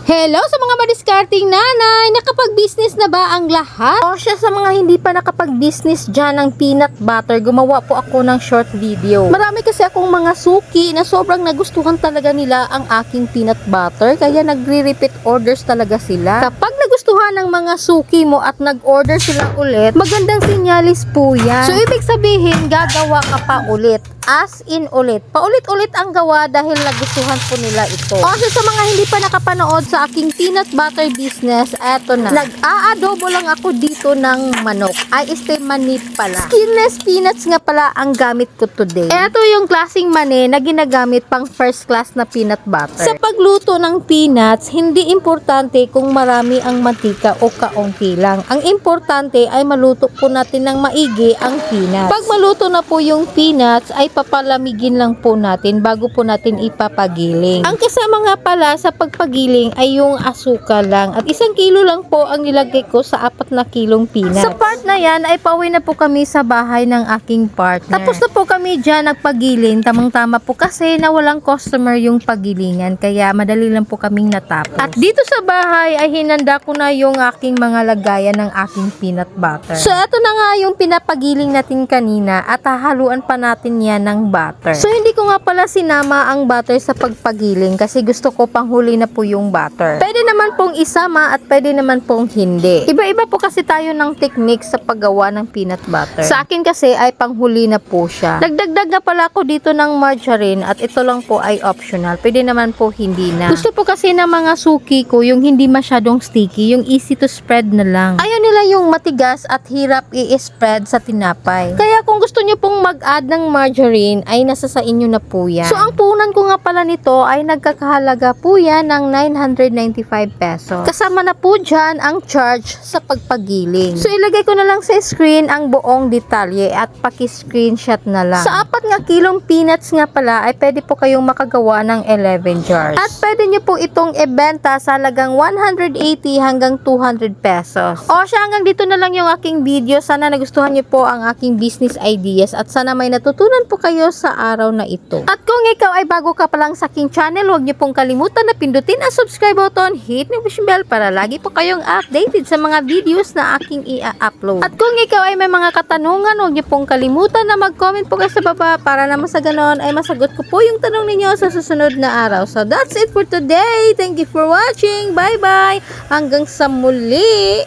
Hello sa mga madiskarting nanay! Nakapag-business na ba ang lahat? O siya sa mga hindi pa nakapag-business dyan ng peanut butter, gumawa po ako ng short video. Marami kasi akong mga suki na sobrang nagustuhan talaga nila ang aking peanut butter, kaya nagre-repeat orders talaga sila. Kapag nagustuhan ng mga suki mo at nag-order sila ulit, magandang sinyalis po yan. So ibig sabihin, gagawa ka pa ulit. As in ulit. Paulit-ulit ang gawa dahil nagustuhan po nila ito. Kasi sa mga hindi pa nakapanood sa aking peanut butter business, eto na. Nag-aadobo lang ako dito ng manok. Ay, mani pala. Skinless peanuts nga pala ang gamit ko today. Eto yung klaseng mani na ginagamit pang first class na peanut butter. Sa pagluto ng peanuts, hindi importante kung marami ang mantika o kaunti lang. Ang importante ay maluto po natin ng maigi ang peanuts. Pag maluto na po yung peanuts, ay papalamigin lang po natin bago po natin ipapagiling. Ang kasama nga pala sa pagpagiling ay yung asukal lang. At 1 kilo lang po ang nilagay ko sa 4 na kilong peanuts. Sa part na yan ay pauwi na po kami sa bahay ng aking partner. Tapos na po kami dyan nagpagiling. Tamang-tama po kasi na walang customer yung pagilingan. Kaya madali lang po kaming natapos. At dito sa bahay ay hinanda ko na yung aking mga lagayan ng aking peanut butter. So ito na nga yung pinapagiling natin kanina at hahaluan pa natin yan ng butter. So hindi ko nga pala sinama ang butter sa pagpagiling kasi gusto ko panghuli na po yung butter. Pwede naman pong isama at pwede naman pong hindi. Iba-iba po kasi tayo ng technique sa paggawa ng peanut butter. Sa akin kasi ay panghuli na po siya. Nagdagdag na pala ako dito ng margarine at ito lang po ay optional. Pwede naman po hindi na. Gusto po kasi ng mga suki ko yung hindi masyadong sticky, yung easy to spread na lang. Ayaw nila yung matigas at hirap i-spread sa tinapay. Kaya kung gusto nyo pong mag-add ng margarine ay nasa sa inyo na po yan. So ang punan ko nga pala nito ay nagkakahalaga po yan ng 995 pesos. Kasama na po dyan ang charge sa pagpagiling. So ilagay ko na lang sa screen ang buong detalye at paki-screenshot na lang. Sa 4 nga kilong peanuts nga pala ay pwede po kayong makagawa ng 11 jars. At pwede nyo po itong ibenta sa halagang 180 hanggang 200 pesos. O siya, hanggang dito na lang yung aking video. Sana nagustuhan nyo po ang aking business ideas at sana may natutunan po kayo sa araw na ito. At kung ikaw ay bago ka pa lang sa aking channel, huwag niyo pong kalimutan na pindutin ang subscribe button, hit notification bell para lagi po kayong updated sa mga videos na aking i-upload. At kung ikaw ay may mga katanungan, huwag niyo pong kalimutan na mag-comment po kayo sa baba para naman sa ganon ay masagot ko po yung tanong ninyo sa susunod na araw. So that's it for today. Thank you for watching. Bye bye. Hanggang sa muli.